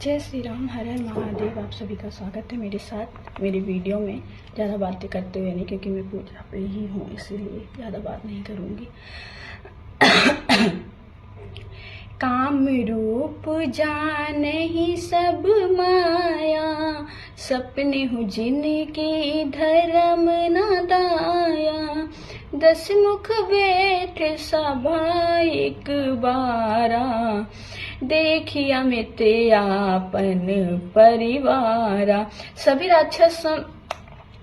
जय श्री राम, हर हर महादेव। आप सभी का स्वागत है मेरे साथ मेरी वीडियो में। ज़्यादा बातें करते हुए नहीं, क्योंकि मैं पूजा पे ही हूँ, इसीलिए ज़्यादा बात नहीं करूँगी। काम रूप जानहि सब माया, सपने हूँ जिनके धर्म न दाया। 10 मुख बैठ सभा एक बारा, देखिया मिते आपन परिवारा। सभी राक्षस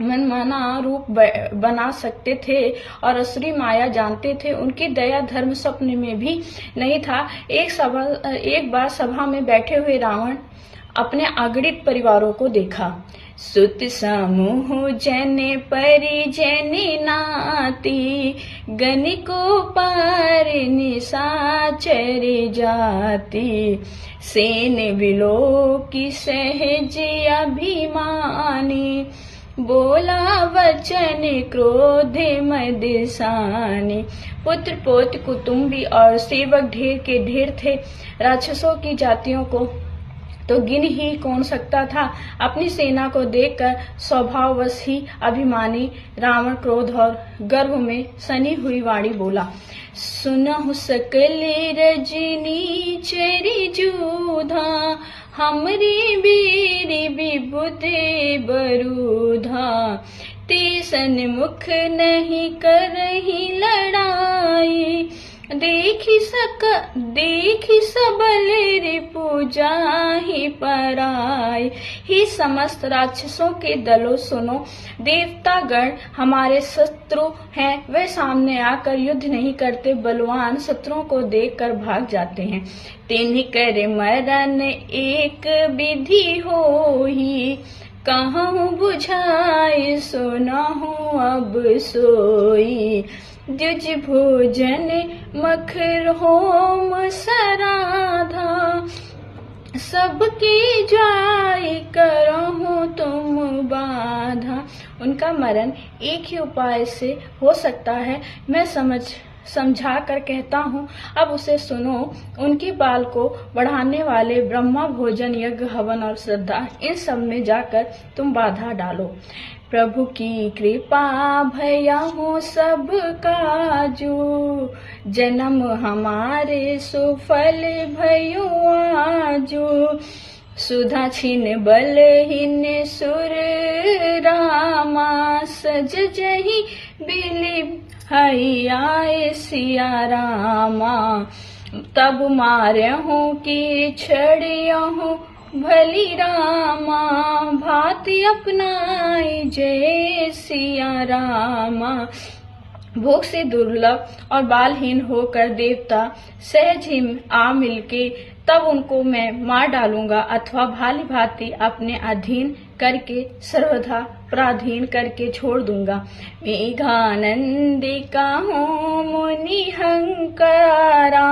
मनमाना रूप बना सकते थे और असुरी माया जानते थे। उनकी दया धर्म स्वप्न में भी नहीं था। एक बार सभा में बैठे हुए रावण अपने अगणित परिवारों को देखा। सुत समूह जन परिजन नाती, गणिको पार निशाचर जाति। सेन विलो की सहज अभिमानी, बोला वचन क्रोध मदसानी। पुत्र पौत्र कुटुंबी और सेवक ढेर के ढेर थे। राक्षसों की जातियों को तो गिन ही कौन सकता था। अपनी सेना को देखकर स्वभाववश ही अभिमानी रावण क्रोध और गर्व में सनी हुई वाणी बोला। सुनहु सकल रजनी चरी जूधा, हमरी वीर विबुधि बरूधा। ते सन्मुख नहीं करही लड़ाई, देखी सबल रिपु जाहि पराई। ही समस्त राक्षसों के दलों सुनो, देवतागण हमारे शत्रु हैं। वे सामने आकर युद्ध नहीं करते, बलवान शत्रुओं को देखकर भाग जाते हैं। तिन्हि कर मरण एक विधि होही, कहूँ बुझाई सुनहु अब सोई। द्विज भोजन मखर होम सराधा, सबकी जाय करहु तुम बाधा। उनका मरण एक ही उपाय से हो सकता है, मैं समझा कर कहता हूँ, अब उसे सुनो। उनके बाल को बढ़ाने वाले ब्रह्मा भोजन, यज्ञ, हवन और श्रद्धा, इन सब में जाकर तुम बाधा डालो। प्रभु की कृपा भया हो सब काजू, जन्म हमारे सुफल भयो आजू। सुधा छिन बलहीन सुर रामा, सज जही बिलि हई आए सिया रामा। तब मार्यहूँ की छड़ियहूँ भली रामा, भांति अपनाई जय सिया रामा। भोग से दुर्लभ और बालहीन होकर देवता सहज ही आ मिलके तब उनको मैं मार डालूंगा, अथवा भाली भांति अपने अधीन करके सर्वथा पराधीन करके छोड़ दूंगा। मेघानंदिका हूँ मुनि हंकारा,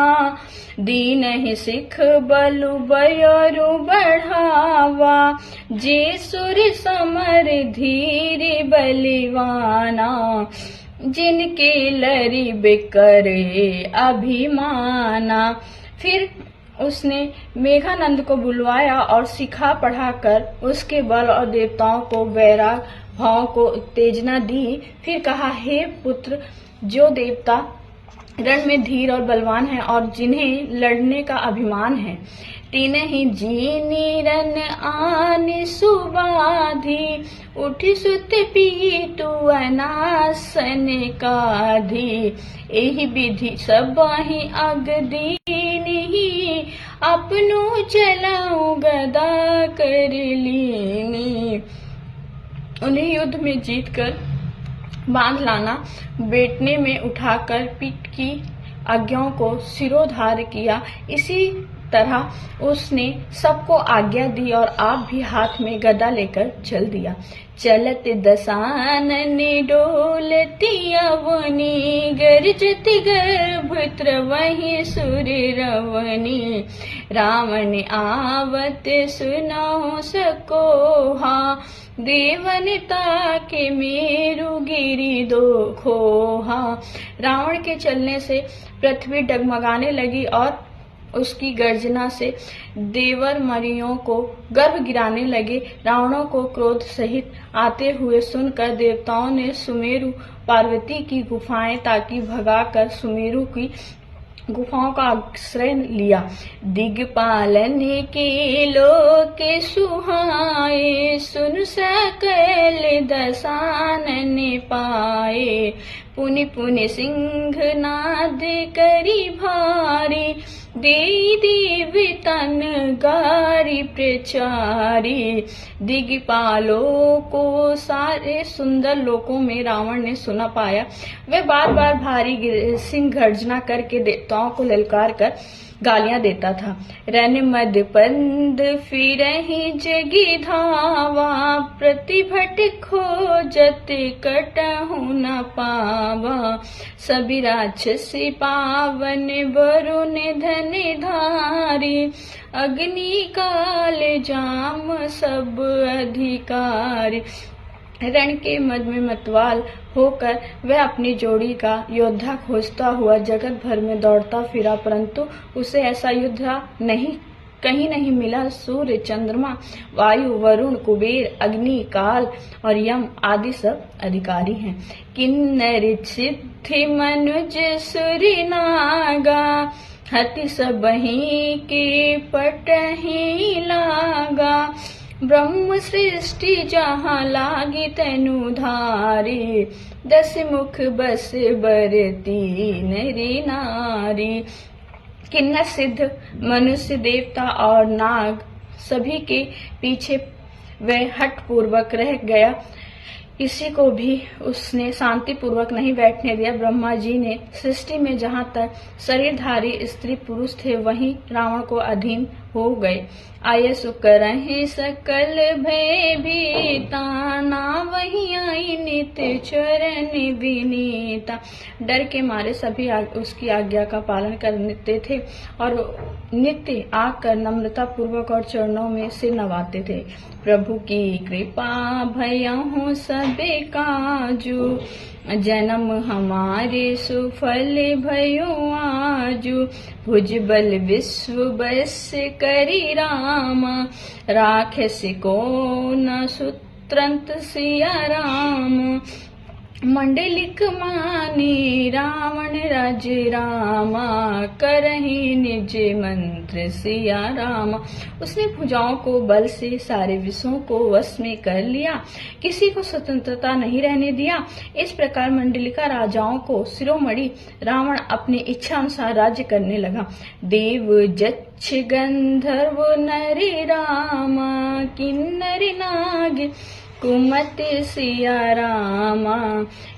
दीन ही सिख बलु बयरु बढ़ावा। जे सुर समर धीर बलिवाना, जिनके लरी बिकरे अभिमाना। फिर उसने मेघानंद को बुलवाया और सिखा पढ़ाकर उसके बल और देवताओं को वैराग भाव को उत्तेजना दी। फिर कहा, हे पुत्र, जो देवता रण में धीर और बलवान हैं और जिन्हें लड़ने का अभिमान है, तीन ही जीनी रन आन सुबाधी। उठी सुत पीटू अनासन काधी, एहि विधि सब ही अगदीनी। अपनो चलाऊ गदा कर लीनी। उन्हें युद्ध में जीतकर बांध लाना, बेटने में उठाकर पीठ की आज्ञाओं को सिरोधार्य किया। इसी तरह उसने सबको आज्ञा दी और आप भी हाथ में गदा लेकर चल दिया। चलत दसानन डोलती अवनी, गरजति गर्भ वही सुर रवनी। रावण आवत सुनाओ सकोहा, देवनता के मेरु गिरी दो खोहा। रावण के चलने से पृथ्वी डगमगाने लगी और उसकी गर्जना से देवर मरियों को गर्भ गिराने लगे। रावणों को क्रोध सहित आते हुए सुनकर देवताओं ने सुमेरु पार्वती की गुफाएं ताकि भगाकर सुमेरु की गुफाओं का आश्रय लिया। दिग्पालन के लोक सुहाए, सुन सकल दसानन पाए। पुनि पुनि सिंह नाद करी भारी, देई देव तन गारी प्रचारी। दिग्पालों को सारे सुंदर लोकों में रावण ने सुना पाया। वे बार बार भारी सिंह गर्जना करके देवताओं को ललकार कर गालियां देता था। रन मद पंद फिरहि जगी धावा, प्रतिभट खोजत कटहु न पावा। सभी राक्षसी पावन वरुण धन धारी, अग्नि काल जाम सब अधिकारी। रण के मद में मतवाल होकर वह अपनी जोड़ी का योद्धा खोजता हुआ जगत भर में दौड़ता फिरा, परंतु उसे ऐसा योद्धा कहीं नहीं मिला। सूर्य, चंद्रमा, वायु, वरुण, कुबेर, अग्नि, काल और यम आदि सब अधिकारी हैं। किन्नर सिद्धि मनुज सुर नागा, हति सबहि के पटहि लागा। ब्रह्म सृष्टि जहाँ लागी तनु धारी, 10 मुख बस बरती नरी नारी। किन्नर सिद्ध मनुष्य, देवता और नाग सभी के पीछे वह हठ पूर्वक रह गया। किसी को भी उसने शांति पूर्वक नहीं बैठने दिया। ब्रह्मा जी ने सृष्टि में जहाँ तक शरीरधारी स्त्री पुरुष थे वहीं रावण को अधीन हो गए। आये सुकरहि सकल भय भीता, ना वहीं आई नित्य चरण विनीता। डर के मारे सभी उसकी आज्ञा का पालन करते थे और नित्य आकर नम्रता पूर्वक और चरणों में सिर नवाते थे। प्रभु की कृपा भयहु सबे काजू, जन्म हमारे सुफल भयो आजू। भुजबल विश्व बस करी रामा, राखस को न सुत्रंत सिया राम। मंडलिक मानी रावण राज रामा, करहि निज मंत्र सिया रामा। उसने भुजाओं को बल से सारे विश्वों को वश में कर लिया, किसी को स्वतंत्रता नहीं रहने दिया। इस प्रकार मंडलिका राजाओं को शिरोमणि रावण अपनी इच्छा अनुसार राज्य करने लगा। देव जच्छ गंधर्व नर रामा, किन्नर नाग कुमति सिया रामा।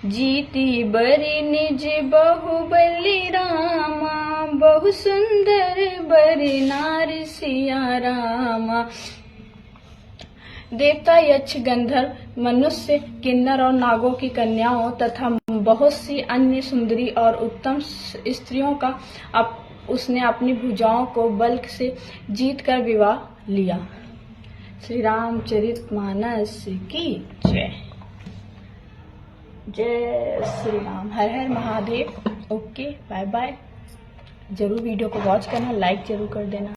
जीती बरी निज बहुबली रामा, बहु सुंदर बरी नारी सिया रामा। देवता, यक्ष, गंधर्व, मनुष्य, किन्नर और नागों की कन्याओं तथा बहुत सी अन्य सुंदरी और उत्तम स्त्रियों का उसने अपनी भुजाओं को बल से जीत कर विवाह लिया। श्री रामचरितमानस की जय। जय श्री राम। हर हर महादेव। Okay, bye bye. जरूर वीडियो को वॉच करना, लाइक जरूर कर देना।